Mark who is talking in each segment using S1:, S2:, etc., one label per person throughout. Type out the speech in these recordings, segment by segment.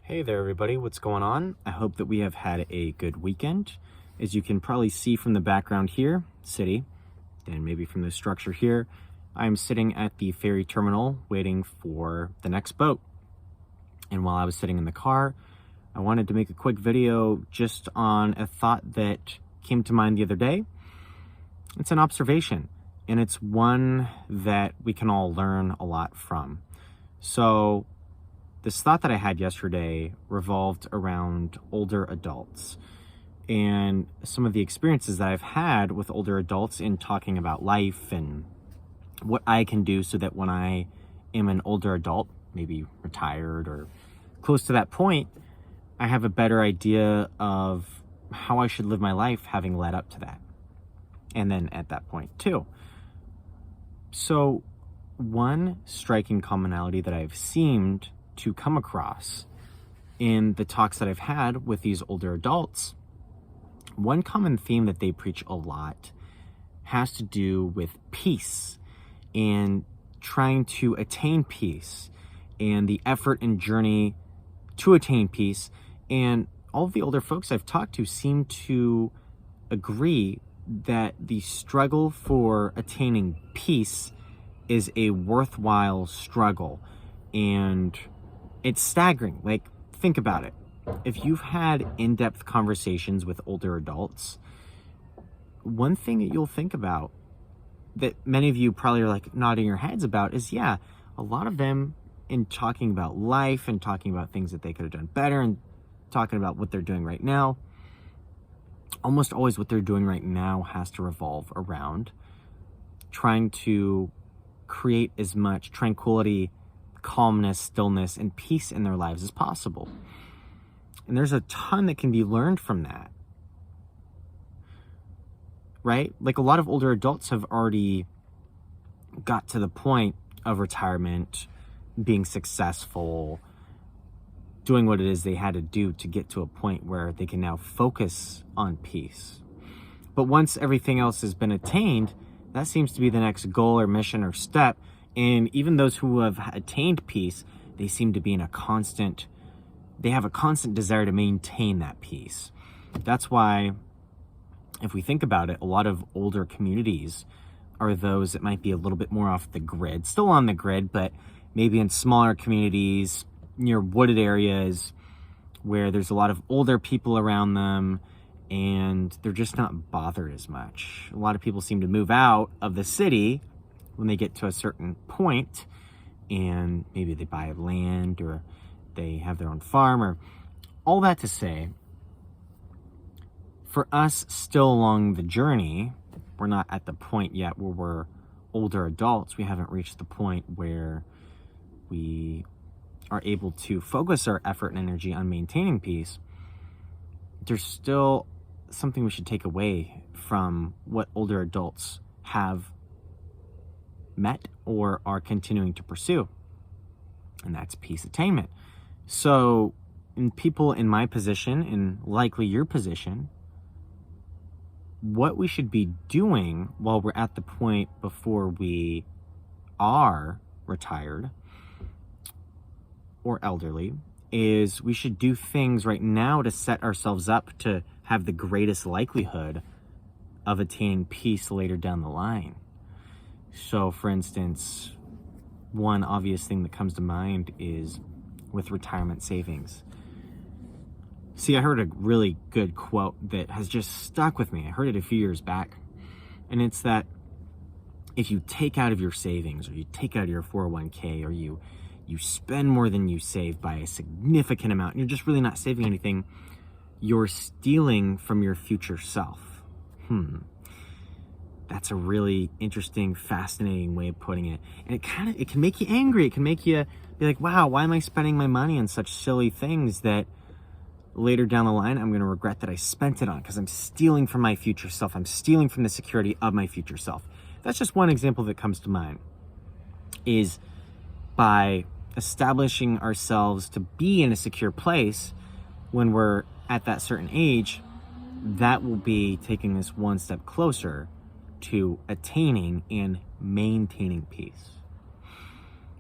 S1: Hey there, everybody. What's going on? I hope that we have had a good weekend. As you can probably see from the background here, city, and maybe from the structure here, I'm sitting at the ferry terminal waiting for the next boat. And while I was sitting in the car, I wanted to make a quick video just on a thought that came to mind the other day. It's an observation, and it's one that we can all learn a lot from. So, this thought that I had yesterday revolved around older adults and some of the experiences that I've had with older adults in talking about life and what I can do so that when I am an older adult, maybe retired or close to that point, I have a better idea of how I should live my life having led up to that. And then at that point too. So one striking commonality that I've seemed to come across in the talks that I've had with these older adults, one common theme that they preach a lot has to do with peace and trying to attain peace and the effort and journey to attain peace. And all of the older folks I've talked to seem to agree that the struggle for attaining peace is a worthwhile struggle. And it's staggering. Like, think about it. If you've had in-depth conversations with older adults, one thing that you'll think about that many of you probably are like nodding your heads about is, yeah, a lot of them in talking about life and talking about things that they could have done better and talking about what they're doing right now, almost always what they're doing right now has to revolve around trying to create as much tranquility, calmness, stillness, and peace in their lives as possible. And there's a ton that can be learned from that, right? Like, a lot of older adults have already got to the point of retirement, being successful, doing what it is they had to do to get to a point where they can now focus on peace. But once everything else has been attained, that seems to be the next goal or mission or step. And even those who have attained peace, they seem to be in they have a constant desire to maintain that peace. That's why, if we think about it, a lot of older communities are those that might be a little bit more off the grid, still on the grid, but maybe in smaller communities, near wooded areas where there's a lot of older people around them and they're just not bothered as much. A lot of people seem to move out of the city when they get to a certain point, and maybe they buy land or they have their own farm, or all that to say, for us still along the journey, we're not at the point yet where we're older adults. We haven't reached the point where we are able to focus our effort and energy on maintaining peace. There's still something we should take away from what older adults have met or are continuing to pursue, and that's peace attainment. So in people in my position, and likely your position, what we should be doing while we're at the point before we are retired or elderly is we should do things right now to set ourselves up to have the greatest likelihood of attaining peace later down the line. So, for instance, one obvious thing that comes to mind is with retirement savings. See, I heard a really good quote that has just stuck with me. I heard it a few years back. And it's that if you take out of your savings, or you take out of your 401k, or you spend more than you save by a significant amount, and you're just really not saving anything, you're stealing from your future self. That's a really interesting, fascinating way of putting it. And it can make you angry. It can make you be like, wow, why am I spending my money on such silly things that later down the line, I'm going to regret that I spent it on, because I'm stealing from my future self. I'm stealing from the security of my future self. That's just one example that comes to mind, is by establishing ourselves to be in a secure place when we're at that certain age, that will be taking us one step closer to attaining and maintaining peace.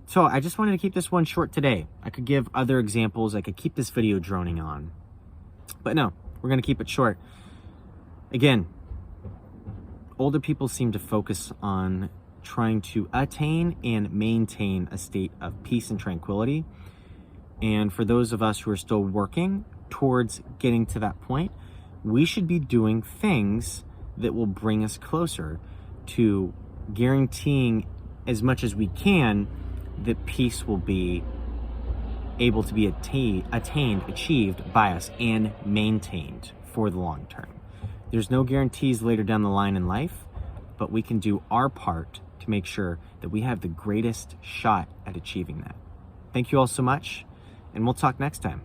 S1: So I just wanted to keep this one short today. I could give other examples. I could keep this video droning on. But no, we're going to keep it short. Again, older people seem to focus on trying to attain and maintain a state of peace and tranquility. And for those of us who are still working towards getting to that point, we should be doing things that will bring us closer to guaranteeing as much as we can that peace will be able to be attained, achieved by us, and maintained for the long term. There's no guarantees later down the line in life, but we can do our part to make sure that we have the greatest shot at achieving that. Thank you all so much, and we'll talk next time.